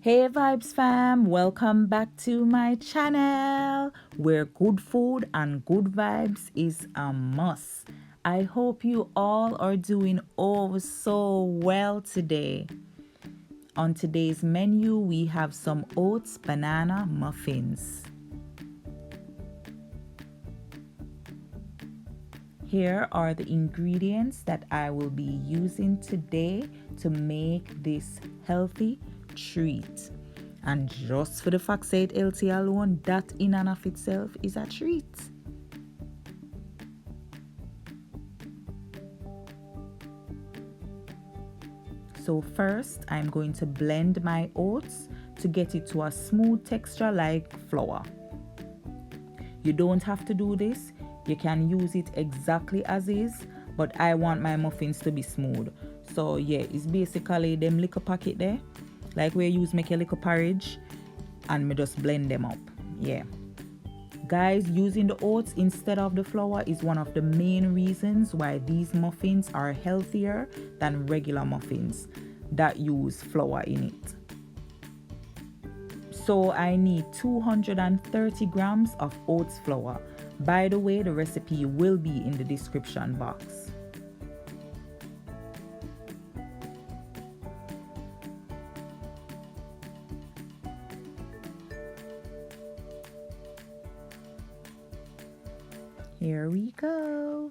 Hey Vibes fam, welcome back to my channel where good food and good vibes is a must. I hope you all are doing oh so well today. On today's menu, we have some oats banana muffins. Here are the ingredients that I will be using today to make this healthy treat. And just for the fact that it's healthy alone, that in and of itself is a treat. So first, I'm going to blend my oats to get it to a smooth texture like flour. You don't have to do this. You can use it exactly as is, but I want my muffins to be smooth. So yeah, it's basically them little packet there, like we use make a little porridge, and me just blend them up. Yeah. Guys, using the oats instead of the flour is one of the main reasons why these muffins are healthier than regular muffins that use flour in it. So I need 230 grams of oats flour. By the way, the recipe will be in the description box. Here we go.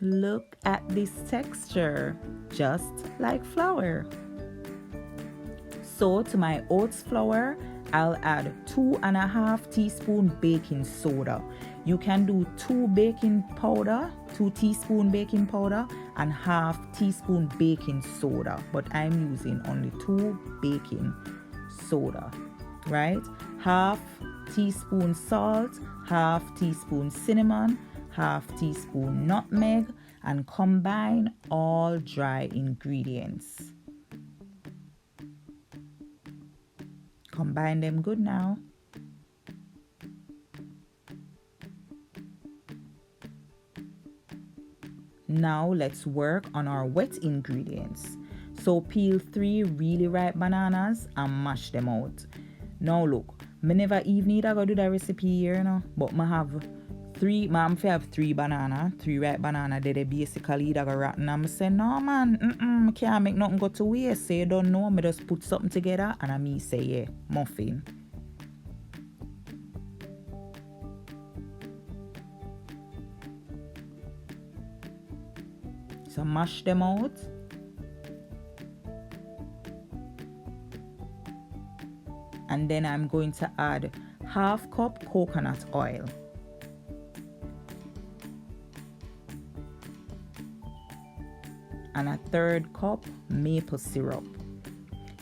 Look at this texture, just like flour. So to my oats flour, I'll add 2.5 teaspoons baking soda. You can do 2 teaspoon baking powder and half teaspoon baking soda, but I'm using only 2 baking soda, right? Half teaspoon salt, half teaspoon cinnamon, half teaspoon nutmeg, and combine all dry ingredients. Combine them good now. Now let's work on our wet ingredients. So peel 3 really ripe bananas and mash them out. Now look, me never even need to go do that recipe here, you know, but I have 3 banana, 3 ripe banana, they basically that go rotten. And I say, no man, I can't make nothing go to waste. So you don't know, I just put something together and I say, yeah, muffin. So mash them out. And then I'm going to add half cup coconut oil. And a 1/3 cup maple syrup.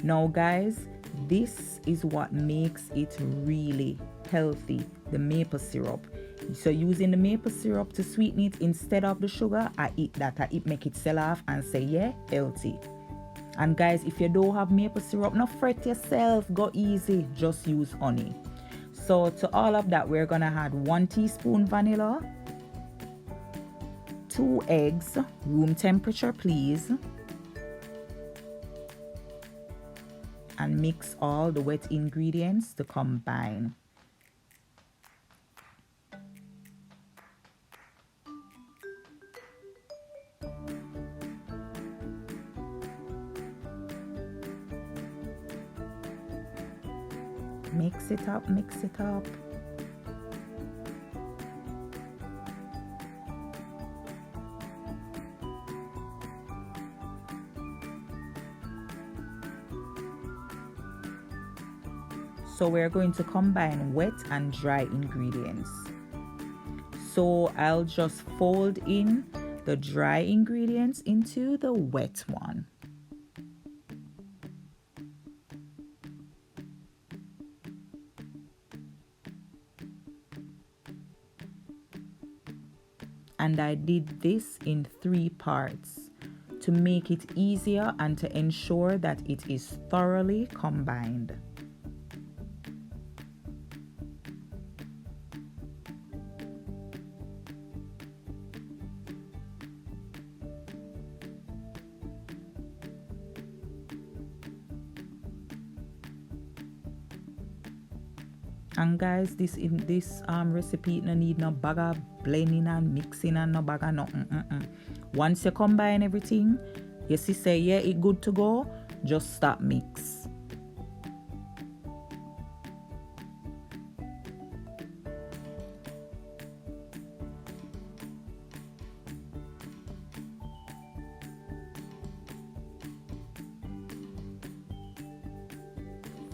Now guys, this is what makes it really healthy, the maple syrup. So using the maple syrup to sweeten it instead of the sugar, I eat that. I eat make it sell off and say, yeah, healthy. And guys, if you don't have maple syrup, no fret yourself, go easy, just use honey. So to all of that, we're gonna add 1 teaspoon vanilla, 2 eggs, room temperature please, and mix all the wet ingredients to combine. Mix it up, mix it up. So we're going to combine wet and dry ingredients. So I'll just fold in the dry ingredients into the wet one. And I did this in 3 parts to make it easier and to ensure that it is thoroughly combined. And guys, this recipe no need no bag of blending and mixing and no bag of nothing. Once you combine everything, you see say yeah it good to go, just start mix.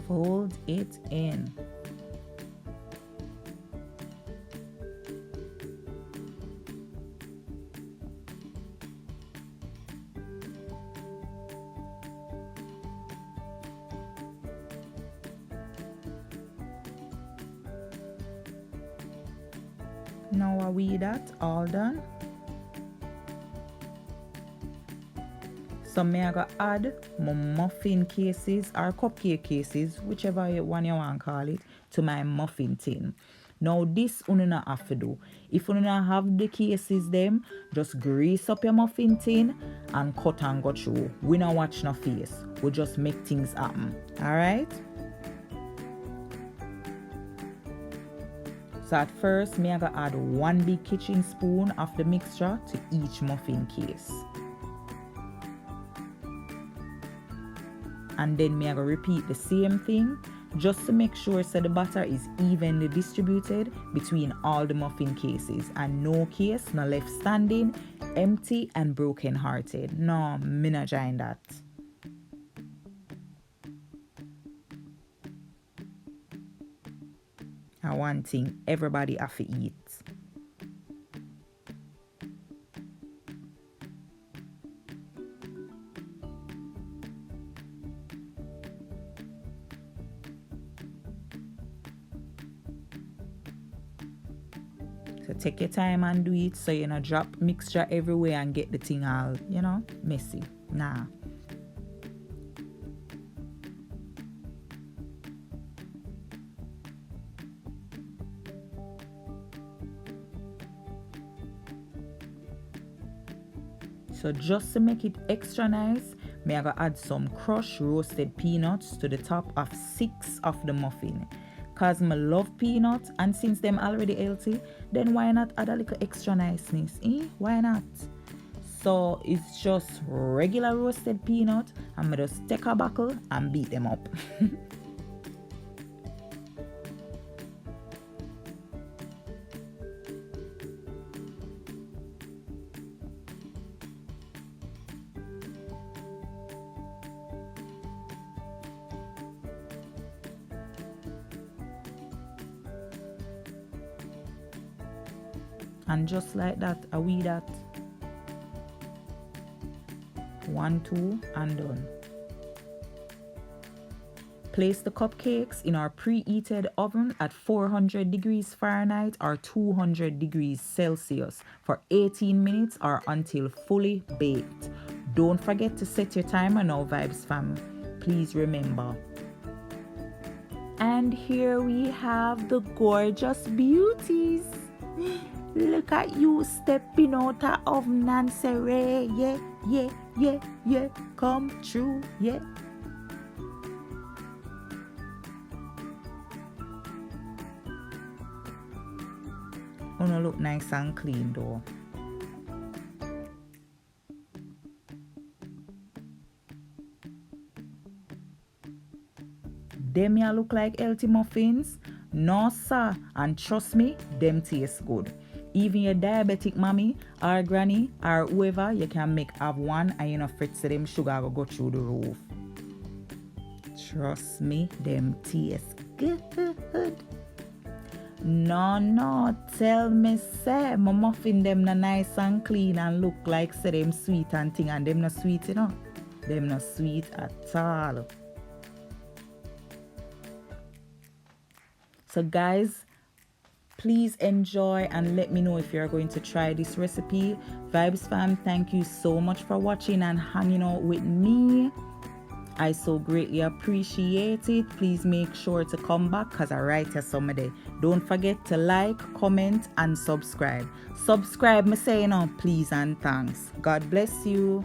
Fold it in. Now are we that all done? So me I go add my muffin cases or cupcake cases, whichever one you want to call it, to my muffin tin. Now this you not have to do. If you not have the cases them, just grease up your muffin tin and cut and go through. We not watch no face. We just make things happen. Alright? So at first, me I go add 1 big kitchen spoon of the mixture to each muffin case. And then me I go repeat the same thing just to make sure so the batter is evenly distributed between all the muffin cases and no case no left standing, empty and broken hearted. No, me not join that. And one thing everybody have to eat. So take your time and do it so you not drop mixture everywhere and get the thing all, messy. Nah. So just to make it extra nice, me I go add some crushed roasted peanuts to the top of 6 of the muffin. Cause me love peanuts and since them already healthy, then why not add a little extra niceness? Why not? So it's just regular roasted peanut and me just take a buckle and beat them up. And just like that, I weed that. 1, 2, and done. Place the cupcakes in our preheated oven at 400 degrees Fahrenheit or 200 degrees Celsius for 18 minutes or until fully baked. Don't forget to set your timer now, Vibes fam. Please remember. And here we have the gorgeous beauties. Look at you stepping out of oven and say, yeah, come true, yeah. Wanna look nice and clean though. Them ya look like healthy muffins? No sir, and trust me, them taste good. Even your diabetic mommy or granny or whoever, you can have one and you know fret so them sugar will go through the roof. Trust me, them taste good. No, tell me say, my muffin them na nice and clean and look like say them sweet and thing and them not sweet, you know. Them not sweet at all. So guys, please enjoy and let me know if you're going to try this recipe. Vibes fam, thank you so much for watching and hanging out with me. I so greatly appreciate it. Please make sure to come back because I write you someday. Don't forget to like, comment and subscribe. Subscribe, me say please and thanks. God bless you.